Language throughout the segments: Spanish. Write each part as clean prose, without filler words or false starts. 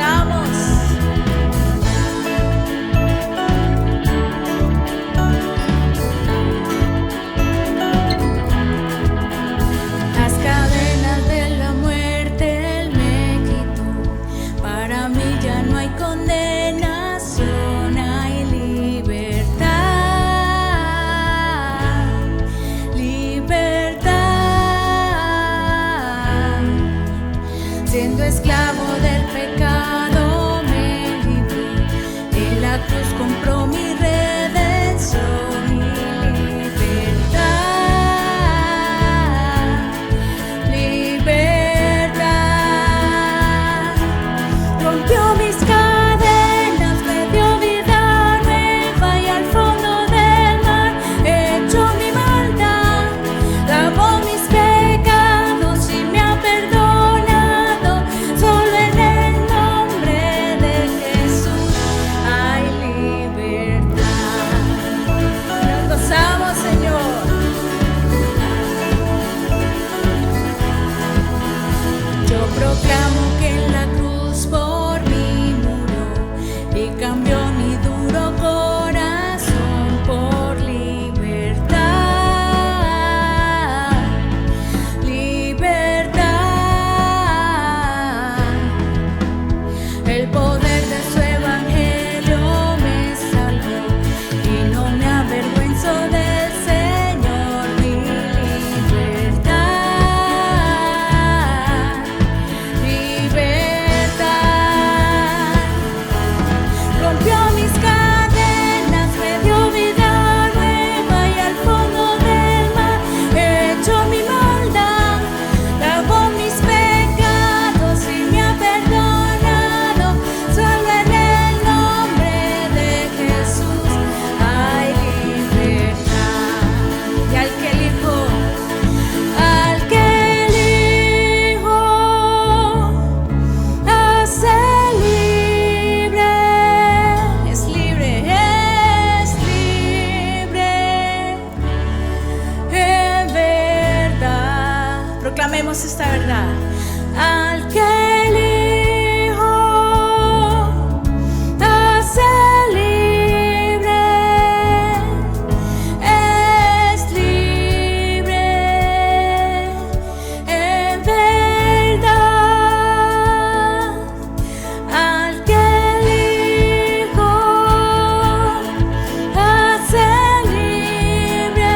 adoramos. Las cadenas de la muerte Él me quitó. Para mí ya no hay condenación, hay libertad. Libertad. Siendo esclavo del pecado me libró. En la cruz compró mi redención. Proclamo que en la cruz por mí murió y cambió mi duro corazón por libertad. Libertad. El poder de su evangelio me salvó y no me avergüenzo del Señor. Mi libertad. Proclamemos esta verdad. Al que el Hijo hace libre, es libre en verdad. Al que el Hijo hace libre,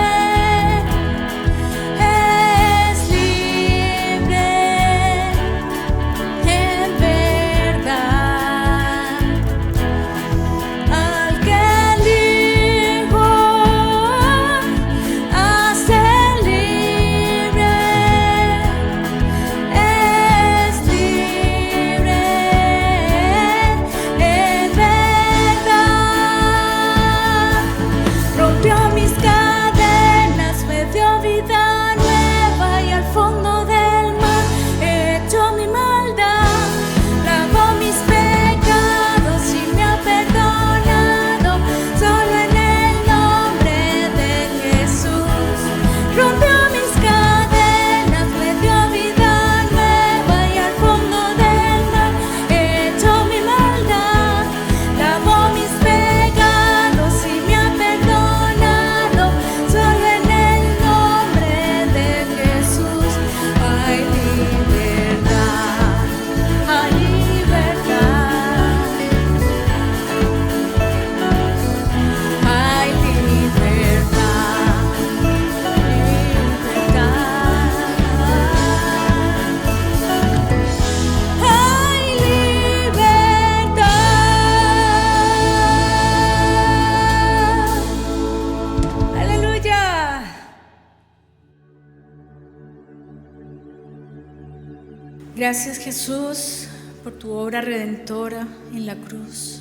Gracias, Jesús, por tu obra redentora en la cruz,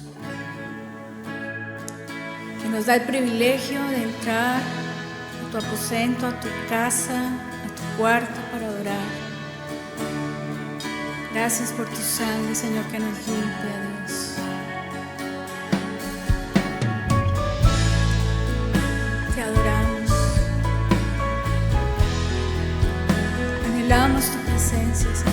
que nos da el privilegio de entrar a tu aposento, a tu casa, a tu cuarto para adorar. Gracias por tu sangre, Señor, que nos limpia, Dios. Te adoramos. Anhelamos tu presencia, Señor.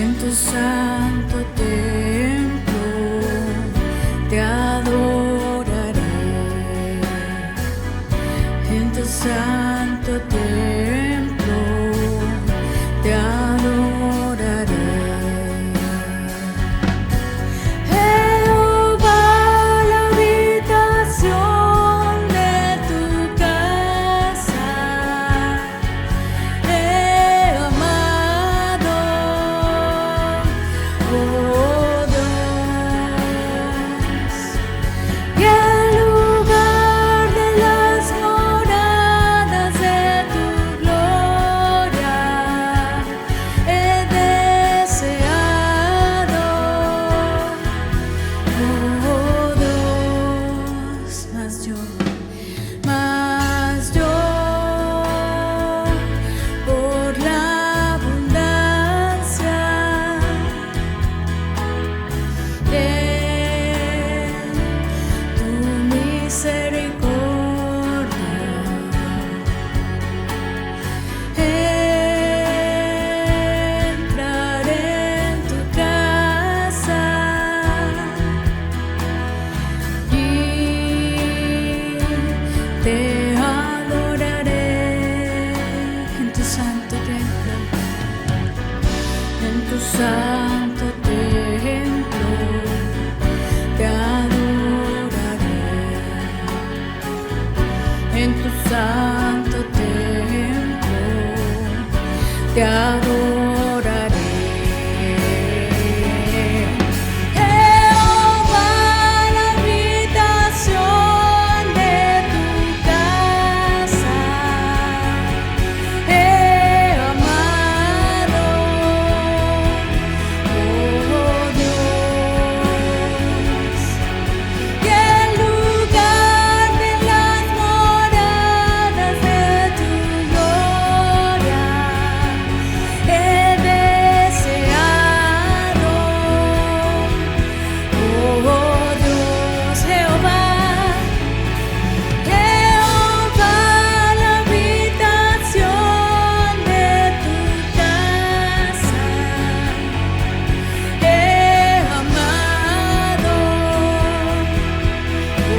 En tu santo templo te adoraré. En tu santo templo te adoraré. Jehová, la habitación de tu casa he amado, oh Dios, y el lugar de las moradas de tu gloria he deseado, oh Dios, mas yo por la abundancia de tu misericordia entraré en tu casa y te adoraré en tu santo templo. En tu santo templo te adoraré. En tu santo templo te adoraré. Jehová, la habitación de tu casa he amado, oh Dios, y el lugar de las moradas de tu gloria he deseado, oh Dios. Jehová, la habitación de tu casa he amado,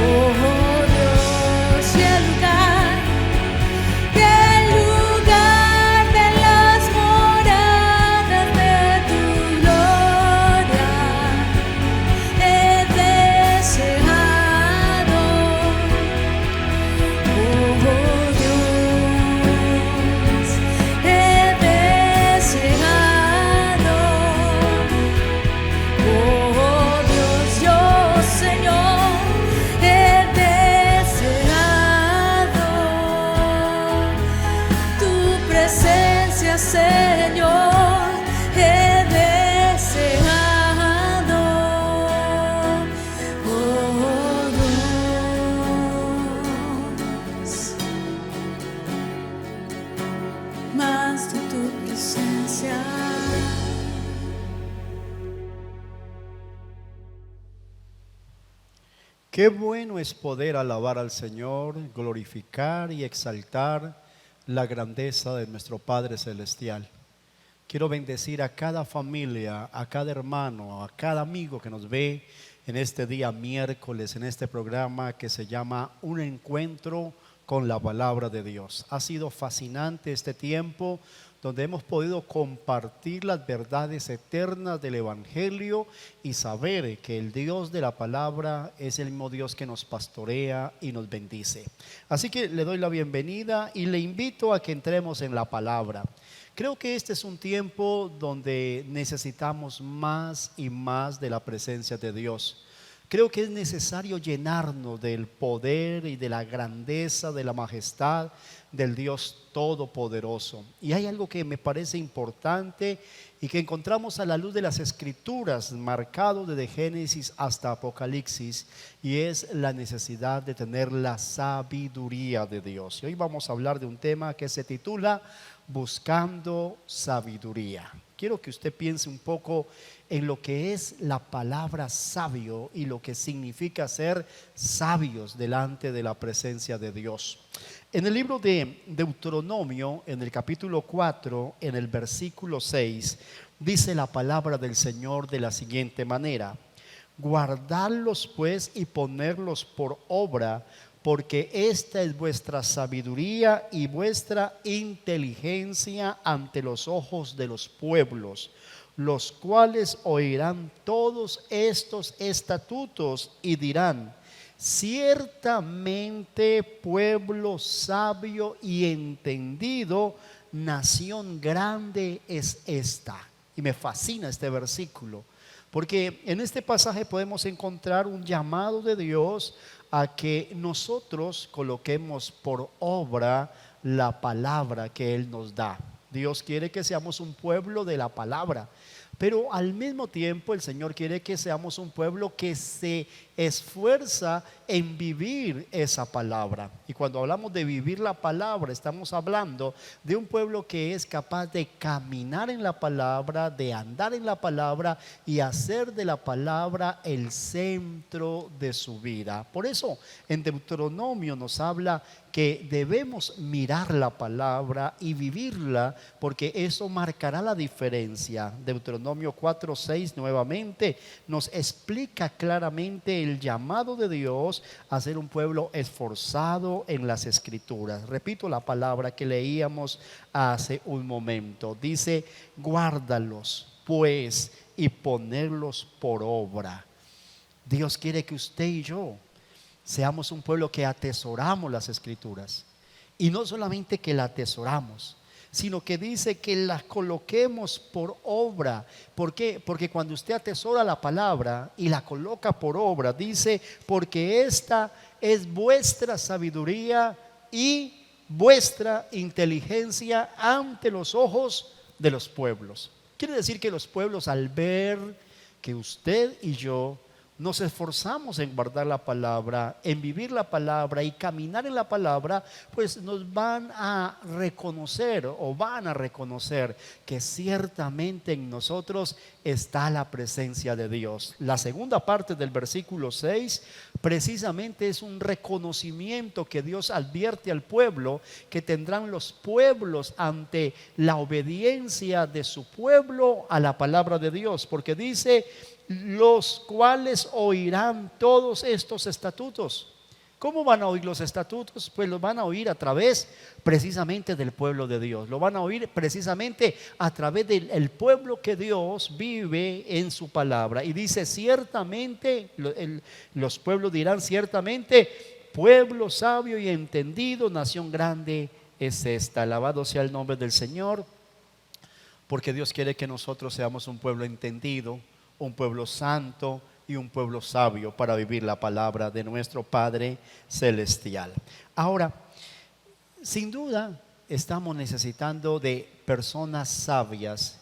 oh Dios, y el lugar de las moradas de tu gloria he deseado, oh Dios, he deseado, oh Dios, yo Señor he deseado tu presencia, Señor, he deseado, oh Dios, más de tu presencia. Qué bueno es poder alabar al Señor, glorificar y exaltar la grandeza de nuestro Padre Celestial. Quiero bendecir a cada familia, a cada hermano, a cada amigo que nos ve en este día miércoles, en este programa que se llama Un Encuentro con la Palabra de Dios. Ha sido fascinante este tiempo donde hemos podido compartir las verdades eternas del Evangelio y saber que el Dios de la palabra es el mismo Dios que nos pastorea y nos bendice. Así que le doy la bienvenida y le invito a que entremos en la palabra. Creo que este es un tiempo donde necesitamos más y más de la presencia de Dios. Creo que es necesario llenarnos del poder y de la grandeza, de la majestad del Dios Todopoderoso. Y hay algo que me parece importante y que encontramos a la luz de las Escrituras, marcado desde Génesis hasta Apocalipsis, y es la necesidad de tener la sabiduría de Dios. Y hoy vamos a hablar de un tema que se titula Buscando Sabiduría. Quiero que usted piense un poco en lo que es la palabra sabio y lo que significa ser sabios delante de la presencia de Dios. En el libro de Deuteronomio, en el capítulo 4, en el versículo 6, dice la palabra del Señor de la siguiente manera: guardadlos pues y ponerlos por obra, porque esta es vuestra sabiduría y vuestra inteligencia ante los ojos de los pueblos, los cuales oirán todos estos estatutos y dirán: ciertamente pueblo sabio y entendido, nación grande es esta. Y me fascina este versículo, porque en este pasaje podemos encontrar un llamado de Dios a que nosotros coloquemos por obra la palabra que Él nos da. Dios quiere que seamos un pueblo de la palabra, pero al mismo tiempo el Señor quiere que seamos un pueblo que se esfuerza en vivir esa palabra. Y cuando hablamos de vivir la palabra, estamos hablando de un pueblo que es capaz de caminar en la palabra, de andar en la palabra y hacer de la palabra el centro de su vida. Por eso en Deuteronomio nos habla que debemos mirar la palabra y vivirla, porque eso marcará la diferencia. Deuteronomio 4:6 nuevamente nos explica claramente el llamado de Dios a ser un pueblo esforzado en las escrituras. Repito la palabra que leíamos hace un momento. Dice: guárdalos pues y ponerlos por obra. Dios quiere que usted y yo seamos un pueblo que atesoramos las escrituras, y no solamente que la atesoramos, sino que dice que las coloquemos por obra. ¿Por qué? Porque cuando usted atesora la palabra y la coloca por obra, dice: porque esta es vuestra sabiduría y vuestra inteligencia ante los ojos de los pueblos. Quiere decir que los pueblos, al ver que usted y yo nos esforzamos en guardar la palabra, en vivir la palabra y caminar en la palabra, pues nos van a reconocer que ciertamente en nosotros está la presencia de Dios. La segunda parte del versículo 6 precisamente es un reconocimiento que Dios advierte al pueblo que tendrán los pueblos ante la obediencia de su pueblo a la palabra de Dios, porque dice: los cuales oirán todos estos estatutos. ¿Cómo van a oír los estatutos? Pues los van a oír a través precisamente del pueblo de Dios. Lo van a oír precisamente a través del pueblo que Dios vive en su palabra. Y dice: ciertamente, los pueblos dirán: ciertamente pueblo sabio y entendido, nación grande es esta. Alabado sea el nombre del Señor, porque Dios quiere que nosotros seamos un pueblo entendido, un pueblo santo y un pueblo sabio para vivir la palabra de nuestro Padre Celestial. Ahora, sin duda estamos necesitando de personas sabias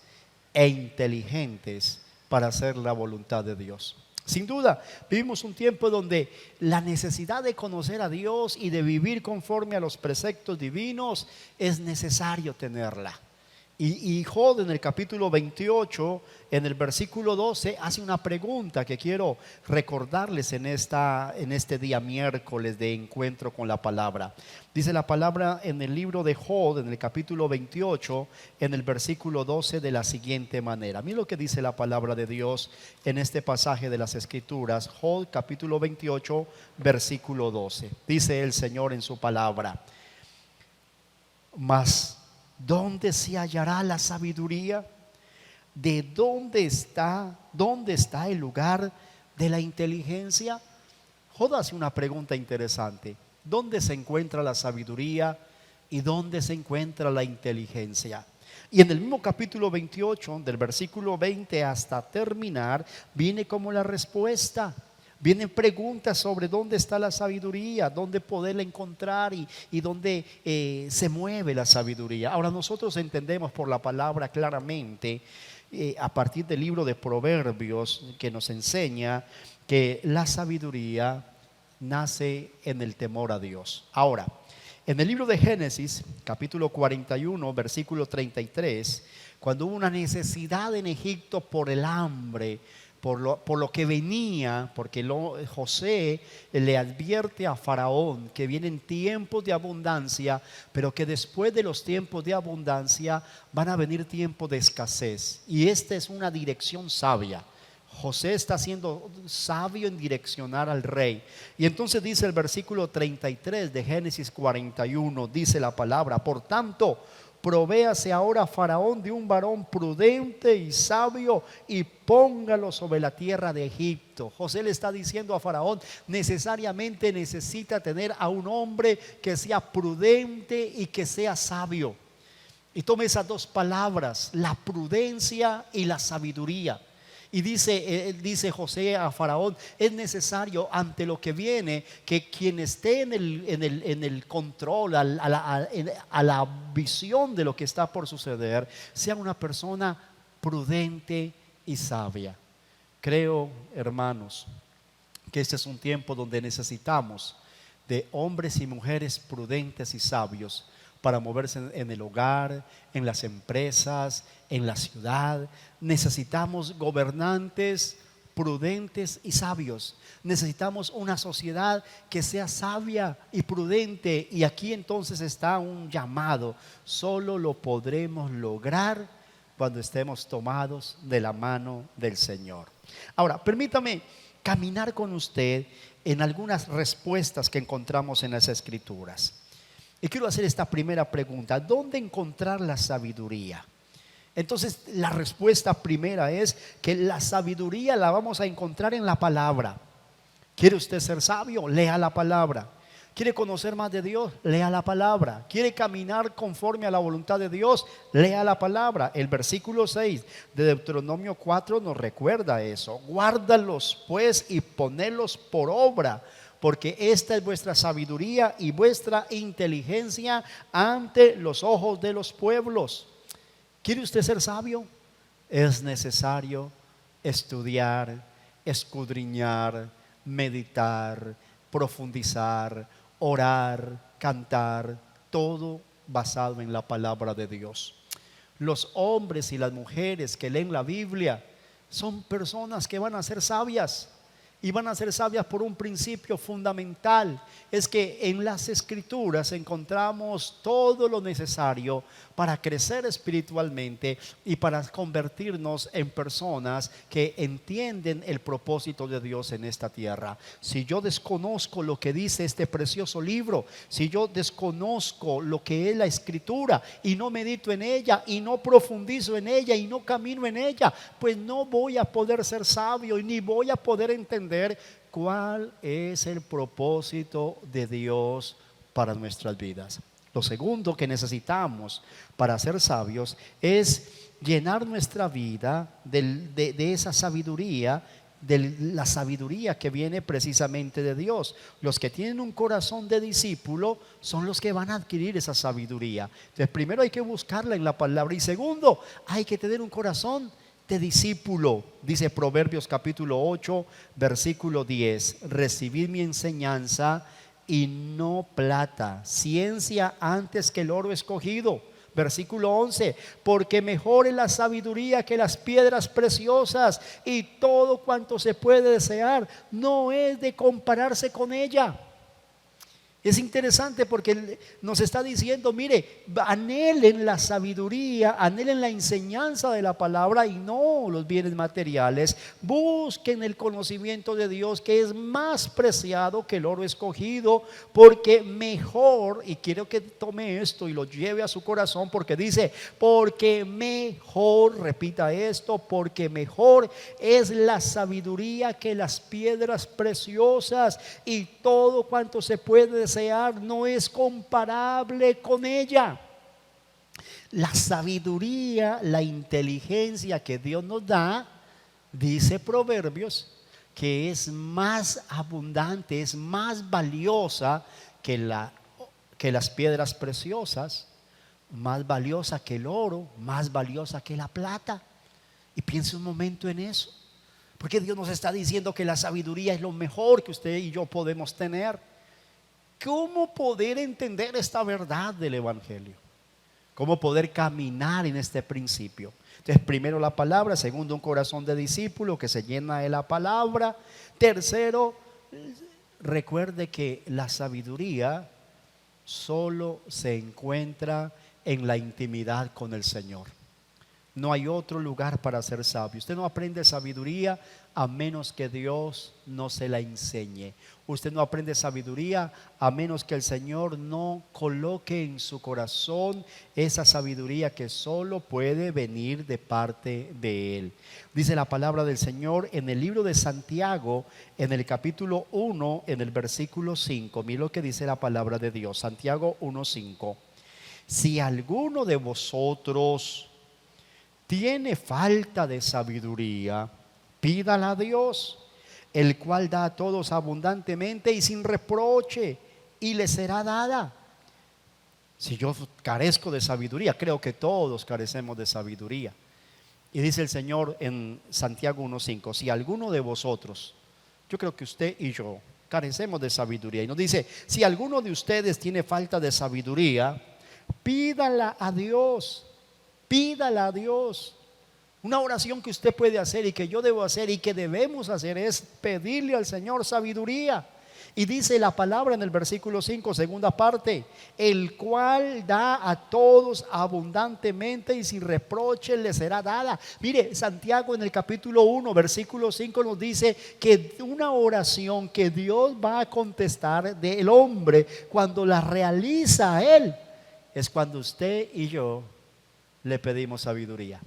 e inteligentes para hacer la voluntad de Dios. Sin duda, vivimos un tiempo donde la necesidad de conocer a Dios y de vivir conforme a los preceptos divinos es necesario tenerla. Y Job, en el capítulo 28, en el versículo 12, hace una pregunta que quiero recordarles en este día miércoles de encuentro con la palabra. Dice la palabra en el libro de Job, en el capítulo 28, en el versículo 12, de la siguiente manera. Mira lo que dice la palabra de Dios en este pasaje de las Escrituras. Job capítulo 28, versículo 12. Dice el Señor en su palabra: mas ¿dónde se hallará la sabiduría? ¿De dónde está el lugar de la inteligencia? Job hace una pregunta interesante: ¿dónde se encuentra la sabiduría y dónde se encuentra la inteligencia? Y en el mismo capítulo 28, del versículo 20 hasta terminar, viene como la respuesta. Vienen preguntas sobre dónde está la sabiduría, dónde poderla encontrar y dónde se mueve la sabiduría. Ahora, nosotros entendemos por la palabra claramente, a partir del libro de Proverbios, que nos enseña que la sabiduría nace en el temor a Dios. Ahora, en el libro de Génesis, capítulo 41, versículo 33, cuando hubo una necesidad en Egipto por el hambre, por lo que venía, porque José le advierte a Faraón que vienen tiempos de abundancia, pero que después de los tiempos de abundancia van a venir tiempos de escasez. Y esta es una dirección sabia. José está siendo sabio en direccionar al rey. Y entonces dice el versículo 33 de Génesis 41, dice la palabra: por tanto, provéase ahora Faraón de un varón prudente y sabio y póngalo sobre la tierra de Egipto. José le está diciendo a Faraón, necesariamente necesita tener a un hombre que sea prudente y que sea sabio. Y tome esas dos palabras, la prudencia y la sabiduría. Y dice José a Faraón: es necesario ante lo que viene que quien esté en el control, a la visión de lo que está por suceder, sea una persona prudente y sabia. Creo, hermanos, que este es un tiempo donde necesitamos de hombres y mujeres prudentes y sabios para moverse en el hogar, en las empresas, en la ciudad. Necesitamos gobernantes prudentes y sabios. Necesitamos una sociedad que sea sabia y prudente. Y aquí entonces está un llamado. Solo lo podremos lograr cuando estemos tomados de la mano del Señor. Ahora, permítame caminar con usted en algunas respuestas que encontramos en las Escrituras. Y quiero hacer esta primera pregunta: ¿dónde encontrar la sabiduría? Entonces, la respuesta primera es que la sabiduría la vamos a encontrar en la palabra. ¿Quiere usted ser sabio? Lea la palabra. ¿Quiere conocer más de Dios? Lea la palabra. ¿Quiere caminar conforme a la voluntad de Dios? Lea la palabra. El versículo 6 de Deuteronomio 4 nos recuerda eso. Guárdalos pues y ponedlos por obra, porque esta es vuestra sabiduría y vuestra inteligencia ante los ojos de los pueblos. ¿Quiere usted ser sabio? Es necesario estudiar, escudriñar, meditar, profundizar, orar, cantar, todo basado en la palabra de Dios. Los hombres y las mujeres que leen la Biblia son personas que van a ser sabias. Y van a ser sabias por un principio fundamental: es que en las Escrituras encontramos todo lo necesario para crecer espiritualmente y para convertirnos en personas que entienden el propósito de Dios en esta tierra. Si yo desconozco lo que dice este precioso libro, si yo desconozco lo que es la Escritura y no medito en ella y no profundizo en ella y no camino en ella, pues no voy a poder ser sabio y ni voy a poder entender cuál es el propósito de Dios para nuestras vidas. Lo segundo que necesitamos para ser sabios es llenar nuestra vida de esa sabiduría, de la sabiduría que viene precisamente de Dios. Los que tienen un corazón de discípulo son los que van a adquirir esa sabiduría. Entonces, primero hay que buscarla en la palabra, y segundo, hay que tener un corazón de discípulo. Dice Proverbios capítulo 8 versículo 10: recibid mi enseñanza y no plata, ciencia antes que el oro escogido. Versículo 11: porque mejor es la sabiduría que las piedras preciosas, y todo cuanto se puede desear no es de compararse con ella. Es interesante porque nos está diciendo: mire, anhelen la sabiduría, anhelen la enseñanza de la palabra y no los bienes materiales. Busquen el conocimiento de Dios, que es más preciado que el oro escogido, porque mejor, y quiero que tome esto y lo lleve a su corazón, porque dice: porque mejor, repita esto, porque mejor es la sabiduría que las piedras preciosas, y todo cuanto se puede desear no es comparable con ella. La sabiduría, la inteligencia que Dios nos da, dice Proverbios, que es más abundante, es más valiosa que las piedras preciosas, más valiosa que el oro, más valiosa que la plata. Y piense un momento en eso, porque Dios nos está diciendo que la sabiduría es lo mejor que usted y yo podemos tener. ¿Cómo poder entender esta verdad del Evangelio? cómo poder caminar en este principio. Entonces, primero la palabra, segundo un corazón de discípulo que se llena de la palabra. Tercero, recuerde que la sabiduría solo se encuentra en la intimidad con el Señor. No hay otro lugar para ser sabio. Usted no aprende sabiduría a menos que Dios no se la enseñe. Usted no aprende sabiduría a menos que el Señor no coloque en su corazón esa sabiduría que solo puede venir de parte de Él. Dice la palabra del Señor en el libro de Santiago, en el capítulo 1, en el versículo 5. Mira lo que dice la palabra de Dios. Santiago 1:5. Si alguno de vosotros tiene falta de sabiduría, pídala a Dios, el cual da a todos abundantemente y sin reproche, y le será dada. Si yo carezco de sabiduría, creo que todos carecemos de sabiduría. Y dice el Señor en Santiago 1:5, si alguno de vosotros, yo creo que usted y yo carecemos de sabiduría. Y nos dice, si alguno de ustedes tiene falta de sabiduría, pídala a Dios. Pídala a Dios. Una oración que usted puede hacer y que yo debo hacer y que debemos hacer es pedirle al Señor sabiduría. Y dice la palabra en el versículo 5, segunda parte, el cual da a todos abundantemente y sin reproche le será dada. Mire, Santiago en el capítulo 1, versículo 5 nos dice que una oración que Dios va a contestar del hombre cuando la realiza a Él, es cuando usted y yo le pedimos sabiduría.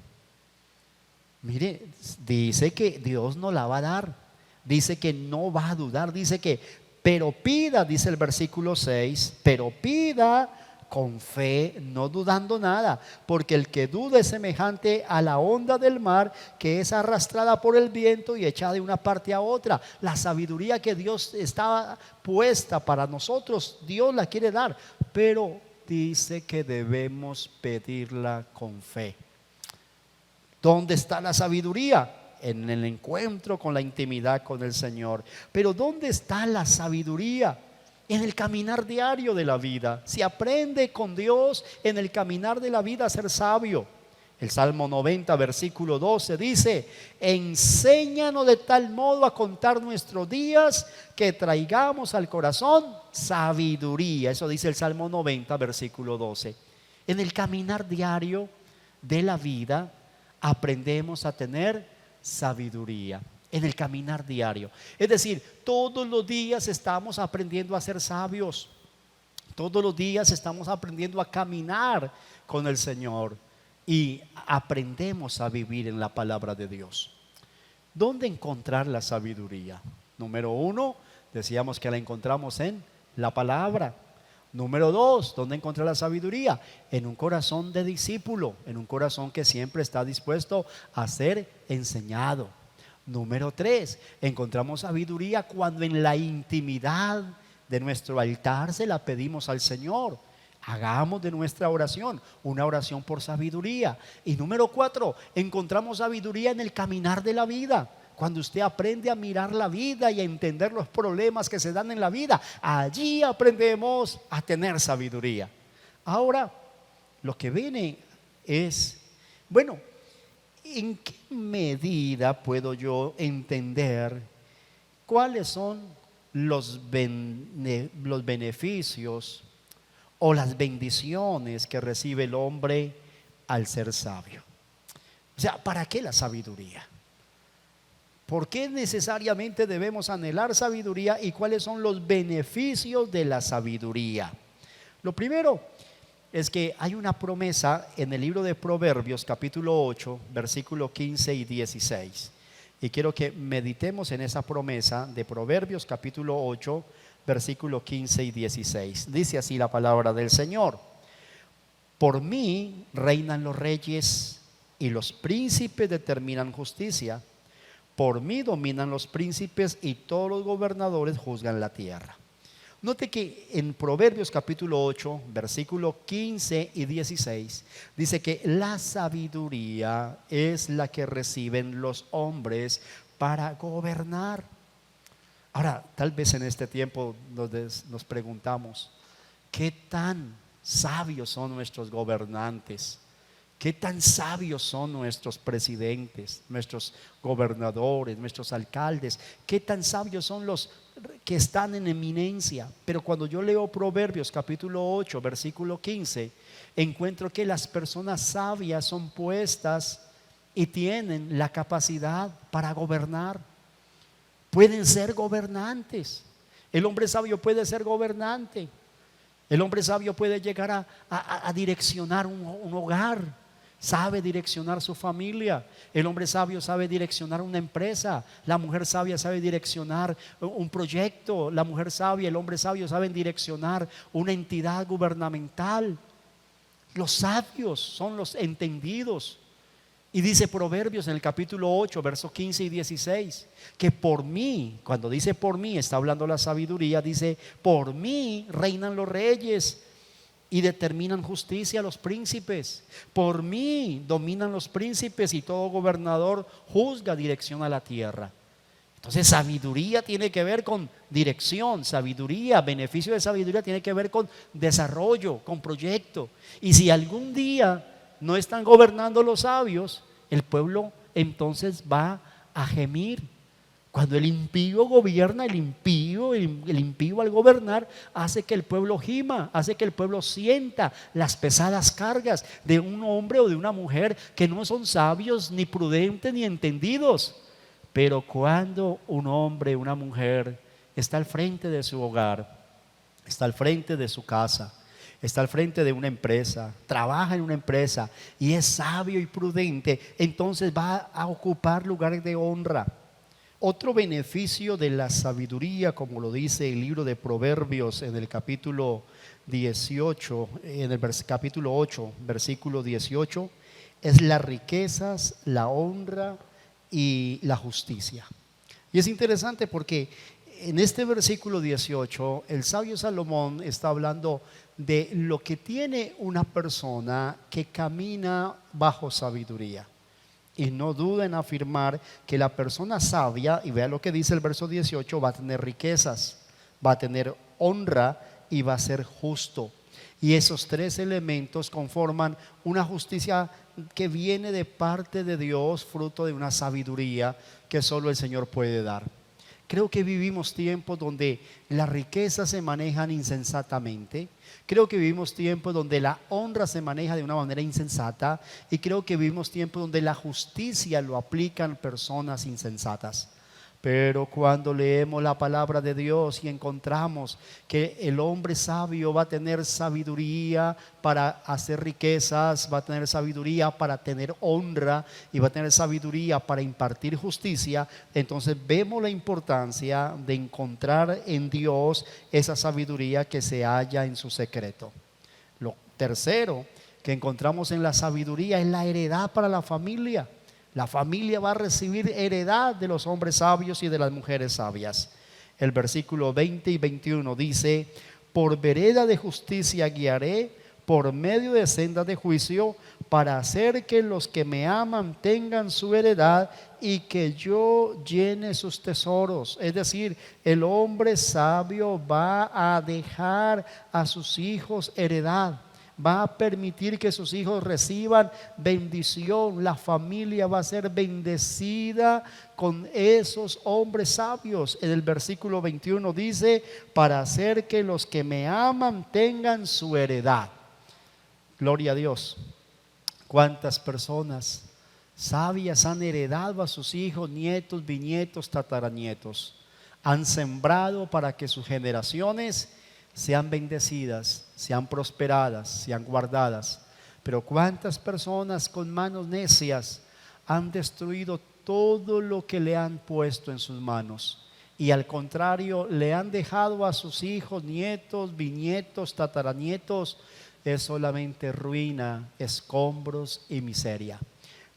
Mire, dice que Dios nos la va a dar. Dice que no va a dudar. Dice que, pero pida, dice el versículo 6, pero pida con fe, no dudando nada, porque el que duda es semejante a la onda del mar, que es arrastrada por el viento y echada de una parte a otra. La sabiduría que Dios está puesta para nosotros, Dios la quiere dar, pero dice que debemos pedirla con fe. ¿Dónde está la sabiduría? En el encuentro con la intimidad con el Señor. Pero ¿dónde está la sabiduría? En el caminar diario de la vida. Se aprende con Dios en el caminar de la vida a ser sabio. El Salmo 90, versículo 12 dice, enséñanos de tal modo a contar nuestros días que traigamos al corazón sabiduría. Eso dice el Salmo 90, versículo 12. En el caminar diario de la vida aprendemos a tener sabiduría. En el caminar diario. Es decir, todos los días estamos aprendiendo a ser sabios. Todos los días estamos aprendiendo a caminar con el Señor. Y aprendemos a vivir en la palabra de Dios. ¿Dónde encontrar la sabiduría? Número 1, decíamos que la encontramos en la palabra. Número 2, ¿dónde encontrar la sabiduría? En un corazón de discípulo, en un corazón que siempre está dispuesto a ser enseñado. Número 3, encontramos sabiduría cuando en la intimidad de nuestro altar se la pedimos al Señor. Hagamos de nuestra oración una oración por sabiduría. Y número 4, encontramos sabiduría en el caminar de la vida. Cuando usted aprende a mirar la vida y a entender los problemas que se dan en la vida, allí aprendemos a tener sabiduría. Ahora, lo que viene es, bueno, ¿en qué medida puedo yo entender cuáles son los beneficios o las bendiciones que recibe el hombre al ser sabio? O sea, ¿para qué la sabiduría? ¿Por qué necesariamente debemos anhelar sabiduría y cuáles son los beneficios de la sabiduría? Lo primero es que hay una promesa en el libro de Proverbios capítulo 8, versículos 15 y 16. Y quiero que meditemos en esa promesa de Proverbios capítulo 8, versículos 15 y 16. Dice así la palabra del Señor: por mí reinan los reyes y los príncipes determinan justicia. Por mí dominan los príncipes y todos los gobernadores juzgan la tierra. Note que en Proverbios capítulo 8, versículos 15 y 16, dice que la sabiduría es la que reciben los hombres para gobernar. Ahora, tal vez en este tiempo nos preguntamos, ¿qué tan sabios son nuestros gobernantes. Qué tan sabios son nuestros presidentes, nuestros gobernadores, nuestros alcaldes. Qué tan sabios son los que están en eminencia. Pero cuando yo leo Proverbios capítulo 8 versículo 15, encuentro que las personas sabias son puestas y tienen la capacidad para gobernar. Pueden ser gobernantes. El hombre sabio puede ser gobernante. El hombre sabio puede llegar a direccionar un hogar. Sabe direccionar su familia. El hombre sabio sabe direccionar una empresa. La mujer sabia sabe direccionar un proyecto. La mujer sabia, el hombre sabio saben direccionar una entidad gubernamental. Los sabios son los entendidos. Y dice Proverbios en el capítulo 8, versos 15 y 16, que por mí, cuando dice por mí, está hablando la sabiduría, dice: por mí reinan los reyes y determinan justicia los príncipes. Por mí dominan los príncipes y todo gobernador juzga, direcciona la tierra. Entonces sabiduría tiene que ver con dirección, sabiduría, beneficio de sabiduría tiene que ver con desarrollo, con proyecto. Y si algún día no están gobernando los sabios, el pueblo entonces va a gemir. Cuando el impío gobierna, el impío al gobernar hace que el pueblo gima, hace que el pueblo sienta las pesadas cargas de un hombre o de una mujer que no son sabios, ni prudentes, ni entendidos. Pero cuando un hombre, una mujer está al frente de su hogar, está al frente de su casa, está al frente de una empresa, trabaja en una empresa y es sabio y prudente, entonces va a ocupar lugares de honra. Otro beneficio de la sabiduría, como lo dice el libro de Proverbios en el capítulo 18, en el capítulo 8, versículo 18, es las riquezas, la honra y la justicia. Y es interesante porque en este versículo 18, el sabio Salomón está hablando de lo que tiene una persona que camina bajo sabiduría. Y no duda en afirmar que la persona sabia, y vea lo que dice el verso 18, va a tener riquezas, va a tener honra y va a ser justo. Y esos tres elementos conforman una justicia que viene de parte de Dios, fruto de una sabiduría que solo el Señor puede dar. Creo que vivimos tiempos donde las riquezas se manejan insensatamente. Creo que vivimos tiempos donde la honra se maneja de una manera insensata. Y creo que vivimos tiempos donde la justicia lo aplican personas insensatas. Pero cuando leemos la palabra de Dios y encontramos que el hombre sabio va a tener sabiduría para hacer riquezas, va a tener sabiduría para tener honra y va a tener sabiduría para impartir justicia, entonces vemos la importancia de encontrar en Dios esa sabiduría que se halla en su secreto. Lo tercero que encontramos en la sabiduría es la heredad para la familia. La familia va a recibir heredad de los hombres sabios y de las mujeres sabias. El versículo 20 y 21 dice: por vereda de justicia guiaré, por medio de sendas de juicio, para hacer que los que me aman tengan su heredad y que yo llene sus tesoros. Es decir, el hombre sabio va a dejar a sus hijos heredad. Va a permitir que sus hijos reciban bendición. La familia va a ser bendecida con esos hombres sabios. En el versículo 21 dice: para hacer que los que me aman tengan su heredad. Gloria a Dios. ¿Cuántas personas sabias han heredado a sus hijos, nietos, bisnietos, tataranietos? Han sembrado para que sus generaciones sean bendecidas, sean prosperadas, sean guardadas. Pero cuántas personas con manos necias han destruido todo lo que le han puesto en sus manos, y al contrario le han dejado a sus hijos, nietos, bisnietos, tataranietos es solamente ruina, escombros y miseria.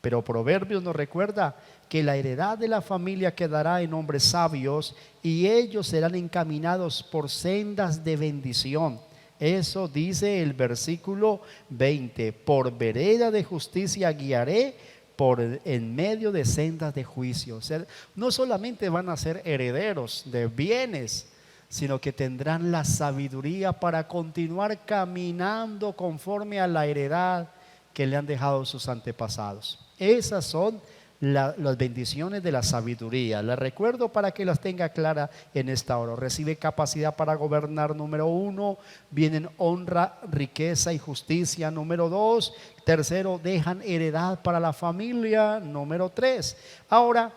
Pero Proverbios nos recuerda que la heredad de la familia quedará en hombres sabios y ellos serán encaminados por sendas de bendición. Eso dice el versículo 20: por vereda de justicia guiaré, por en medio de sendas de juicio. O sea, no solamente van a ser herederos de bienes, sino que tendrán la sabiduría para continuar caminando conforme a la heredad que le han dejado sus antepasados. Esas son las bendiciones de la sabiduría. Les recuerdo para que las tenga clara en esta hora. Recibe capacidad para gobernar, número 1. Vienen honra, riqueza y justicia, número 2. Tercero, dejan heredad para la familia, número 3. Ahora,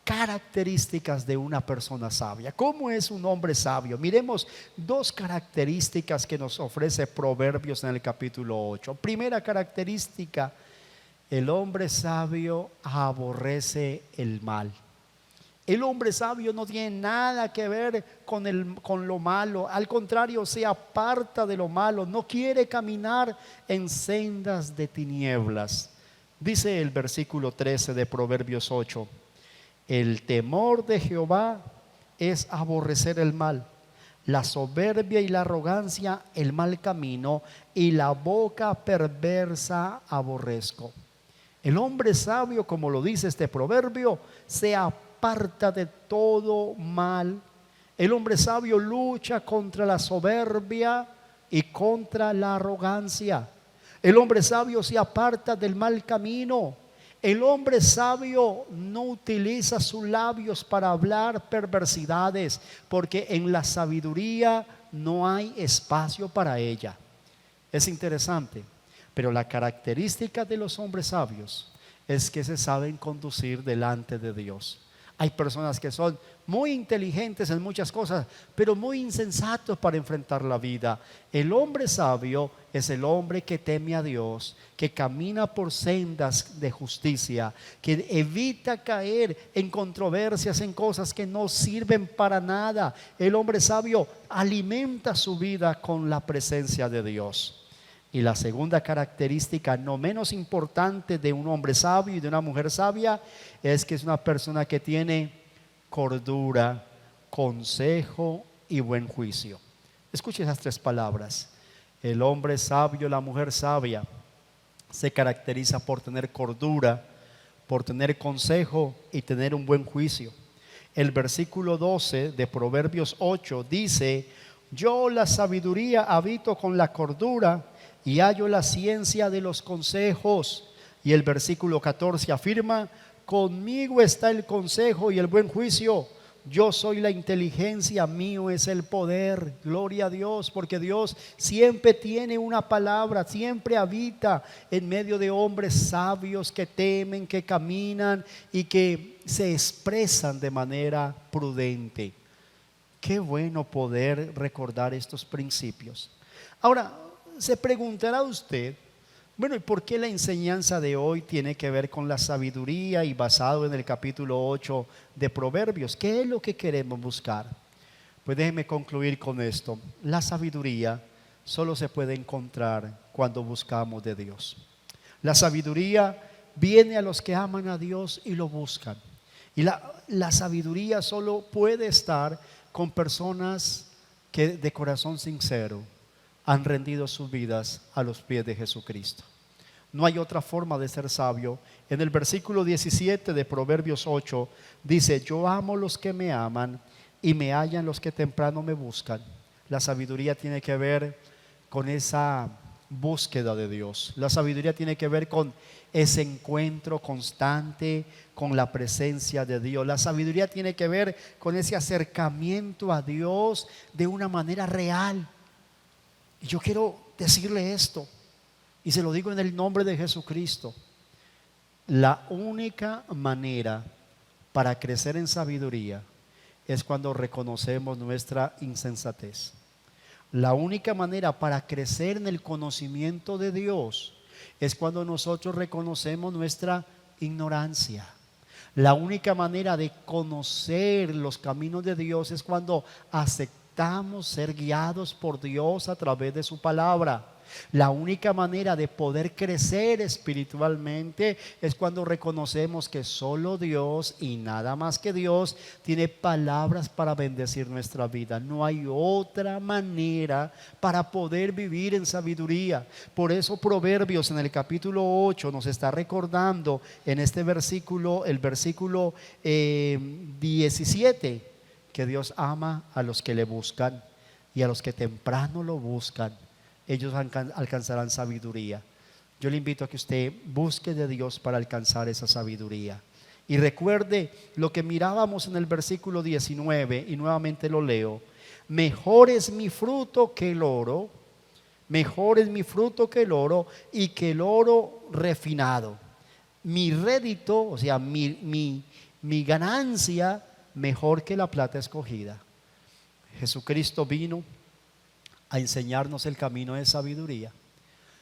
características de una persona sabia. ¿Cómo es un hombre sabio? Miremos 2 características que nos ofrece Proverbios en el capítulo 8. Primera característica: el hombre sabio aborrece el mal. El hombre sabio no tiene nada que ver con lo malo. Al contrario, se aparta de lo malo. No quiere caminar en sendas de tinieblas. Dice el versículo 13 de Proverbios 8: el temor de Jehová es aborrecer el mal, la soberbia y la arrogancia el mal camino, y la boca perversa aborrezco. El hombre sabio, como lo dice este proverbio, se aparta de todo mal. El hombre sabio lucha contra la soberbia y contra la arrogancia. El hombre sabio se aparta del mal camino. El hombre sabio no utiliza sus labios para hablar perversidades, porque en la sabiduría no hay espacio para ella. Es interesante, pero la característica de los hombres sabios es que se saben conducir delante de Dios. Hay personas que son muy inteligentes en muchas cosas, pero muy insensatos para enfrentar la vida. El hombre sabio es el hombre que teme a Dios, que camina por sendas de justicia, que evita caer en controversias, en cosas que no sirven para nada. El hombre sabio alimenta su vida con la presencia de Dios. Y la segunda característica, no menos importante, de un hombre sabio y de una mujer sabia, es que es una persona que tiene cordura, consejo y buen juicio. Escuche esas 3 palabras. El hombre sabio, la mujer sabia, se caracteriza por tener cordura, por tener consejo y tener un buen juicio. El versículo 12 de Proverbios 8 dice: yo la sabiduría habito con la cordura y hallo la ciencia de los consejos. Y el versículo 14 afirma: conmigo está el consejo y el buen juicio. Yo soy la inteligencia, mío es el poder. Gloria a Dios, porque Dios siempre tiene una palabra, siempre habita en medio de hombres sabios que temen, que caminan y que se expresan de manera prudente. Qué bueno poder recordar estos principios. Ahora, se preguntará usted, bueno, ¿y por qué la enseñanza de hoy tiene que ver con la sabiduría y basado en el capítulo 8 de Proverbios? ¿Qué es lo que queremos buscar? Pues déjeme concluir con esto. La sabiduría solo se puede encontrar cuando buscamos de Dios. La sabiduría viene a los que aman a Dios y lo buscan. Y la sabiduría solo puede estar con personas que de corazón sincero han rendido sus vidas a los pies de Jesucristo. No hay otra forma de ser sabio. En el versículo 17 de Proverbios 8 dice: yo amo los que me aman y me hallan los que temprano me buscan. La sabiduría tiene que ver con esa búsqueda de Dios. La sabiduría tiene que ver con ese encuentro constante con la presencia de Dios. La sabiduría tiene que ver con ese acercamiento a Dios de una manera real. Y yo quiero decirle esto, y se lo digo en el nombre de Jesucristo: la única manera para crecer en sabiduría es cuando reconocemos nuestra insensatez. La única manera para crecer en el conocimiento de Dios es cuando nosotros reconocemos nuestra ignorancia. La única manera de conocer los caminos de Dios es cuando aceptamos ser guiados por Dios a través de su palabra. La única manera de poder crecer espiritualmente es cuando reconocemos que solo Dios y nada más que Dios tiene palabras para bendecir nuestra vida. No hay otra manera para poder vivir en sabiduría. Por eso Proverbios en el capítulo 8 nos está recordando en este versículo, el versículo 17, que Dios ama a los que le buscan, y a los que temprano lo buscan, ellos alcanzarán sabiduría. Yo le invito a que usted busque de Dios para alcanzar esa sabiduría. Y recuerde lo que mirábamos en el versículo 19, y nuevamente lo leo: mejor es mi fruto que el oro, mejor es mi fruto que el oro, y que el oro refinado. Mi rédito, o sea, mi ganancia, mejor que la plata escogida. Jesucristo vino a enseñarnos el camino de sabiduría.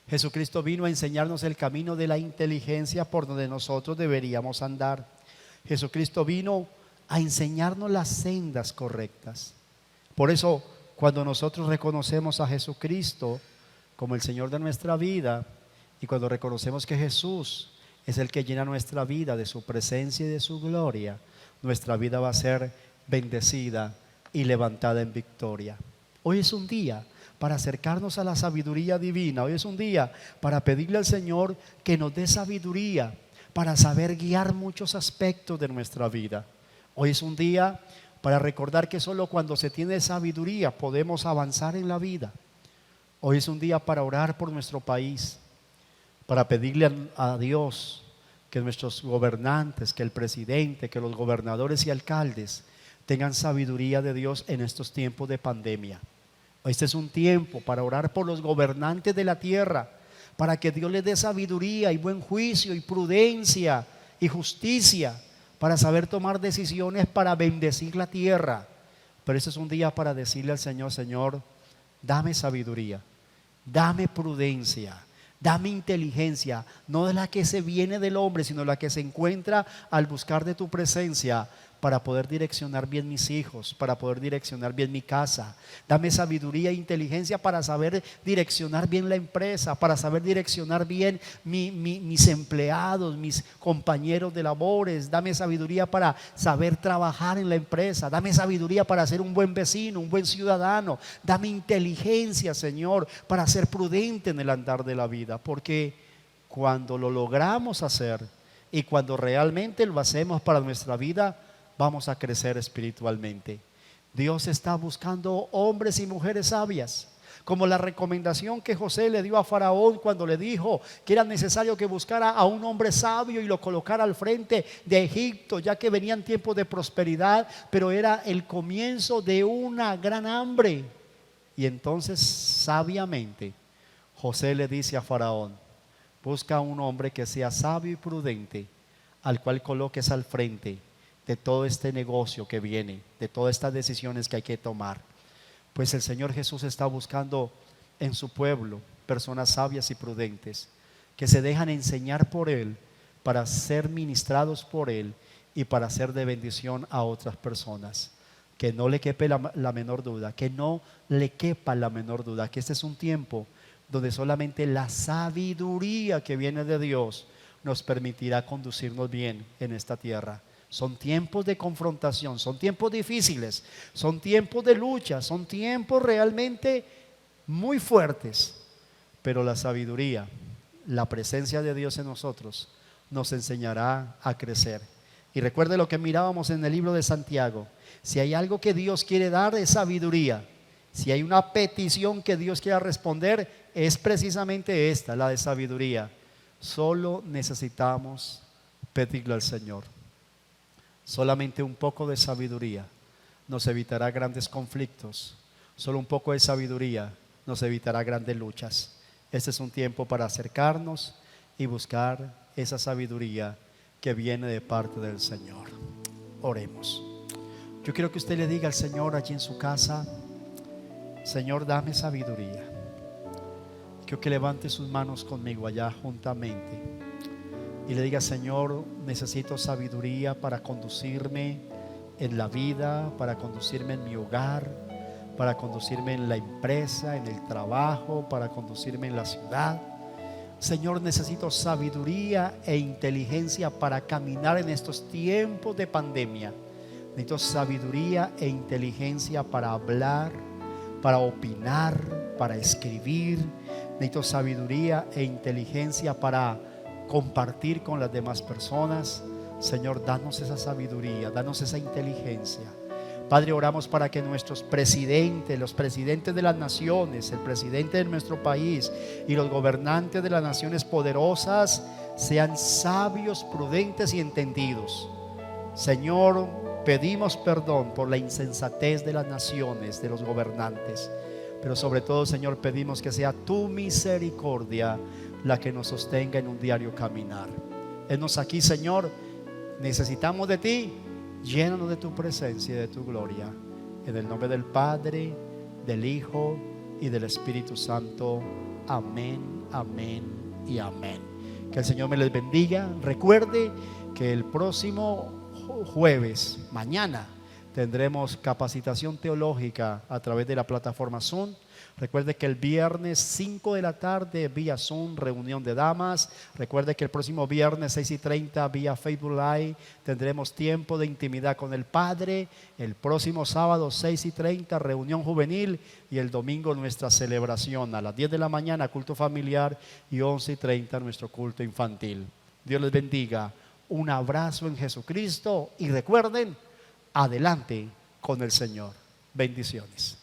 Jesucristo vino a enseñarnos el camino de la inteligencia por donde nosotros deberíamos andar. Jesucristo vino a enseñarnos las sendas correctas. Por eso, cuando nosotros reconocemos a Jesucristo como el Señor de nuestra vida, y cuando reconocemos que Jesús es el que llena nuestra vida de su presencia y de su gloria, nuestra vida va a ser bendecida y levantada en victoria. Hoy es un día para acercarnos a la sabiduría divina. Hoy es un día para pedirle al Señor que nos dé sabiduría para saber guiar muchos aspectos de nuestra vida. Hoy es un día para recordar que solo cuando se tiene sabiduría podemos avanzar en la vida. Hoy es un día para orar por nuestro país, para pedirle a Dios que nuestros gobernantes, que el presidente, que los gobernadores y alcaldes tengan sabiduría de Dios en estos tiempos de pandemia. Este es un tiempo para orar por los gobernantes de la tierra, para que Dios les dé sabiduría y buen juicio y prudencia y justicia, para saber tomar decisiones para bendecir la tierra. Pero este es un día para decirle al Señor: Señor, dame sabiduría, dame prudencia, dame inteligencia, no de la que se viene del hombre, sino la que se encuentra al buscar de tu presencia, para poder direccionar bien mis hijos, para poder direccionar bien mi casa. Dame sabiduría e inteligencia para saber direccionar bien la empresa, para saber direccionar bien mis empleados, mis compañeros de labores. Dame sabiduría para saber trabajar en la empresa. Dame sabiduría para ser un buen vecino, un buen ciudadano. Dame inteligencia, Señor, para ser prudente en el andar de la vida, porque cuando lo logramos hacer y cuando realmente lo hacemos para nuestra vida, vamos a crecer espiritualmente. Dios está buscando hombres y mujeres sabias, como la recomendación que José le dio a Faraón cuando le dijo que era necesario que buscara a un hombre sabio y lo colocara al frente de Egipto, ya que venían tiempos de prosperidad, pero era el comienzo de una gran hambre. Y entonces, sabiamente, José le dice a Faraón: busca a un hombre que sea sabio y prudente, al cual coloques al frente de todo este negocio que viene, de todas estas decisiones que hay que tomar. Pues el Señor Jesús está buscando en su pueblo personas sabias y prudentes, que se dejan enseñar por Él, para ser ministrados por Él y para ser de bendición a otras personas. Que no le quepe la menor duda, que no le quepa la menor duda, que este es un tiempo donde solamente la sabiduría que viene de Dios nos permitirá conducirnos bien en esta tierra. Son tiempos de confrontación, son tiempos difíciles, son tiempos de lucha, son tiempos realmente muy fuertes, pero la sabiduría, la presencia de Dios en nosotros nos enseñará a crecer. Y recuerde lo que mirábamos en el libro de Santiago: si hay algo que Dios quiere dar, es sabiduría. Si hay una petición que Dios quiera responder, es precisamente esta, la de sabiduría. Solo necesitamos pedirle al Señor. Solamente un poco de sabiduría nos evitará grandes conflictos. Solo un poco de sabiduría nos evitará grandes luchas. Este es un tiempo para acercarnos y buscar esa sabiduría que viene de parte del Señor. Oremos. Yo quiero que usted le diga al Señor allí en su casa: Señor, dame sabiduría. Quiero que levante sus manos conmigo allá juntamente y le diga: Señor, necesito sabiduría para conducirme en la vida, para conducirme en mi hogar, para conducirme en la empresa, en el trabajo, para conducirme en la ciudad. Señor, necesito sabiduría e inteligencia para caminar en estos tiempos de pandemia. Necesito sabiduría e inteligencia para hablar, para opinar, para escribir. Necesito sabiduría e inteligencia para compartir con las demás personas. Señor, danos esa sabiduría, danos esa inteligencia Padre, oramos para que nuestros presidentes, los presidentes de las naciones, el presidente de nuestro país y los gobernantes de las naciones poderosas sean sabios, prudentes y entendidos. Señor, pedimos perdón por la insensatez de las naciones, de los gobernantes. Pero sobre todo, Señor, pedimos que sea tu misericordia la que nos sostenga en un diario caminar. Henos aquí, Señor, necesitamos de ti. Llénanos de tu presencia y de tu gloria. En el nombre del Padre, del Hijo y del Espíritu Santo. Amén, amén y amén. Que el Señor me les bendiga. Recuerde que el próximo jueves, mañana, tendremos capacitación teológica a través de la plataforma Zoom. Recuerde que el viernes 5 de la tarde vía Zoom, reunión de damas. Recuerde que el próximo viernes 6:30 vía Facebook Live tendremos tiempo de intimidad con el Padre. El próximo sábado 6:30 reunión juvenil, y el domingo nuestra celebración a las 10 de la mañana, culto familiar, y 11:30 nuestro culto infantil. Dios les bendiga. Un abrazo en Jesucristo y recuerden, adelante con el Señor. Bendiciones.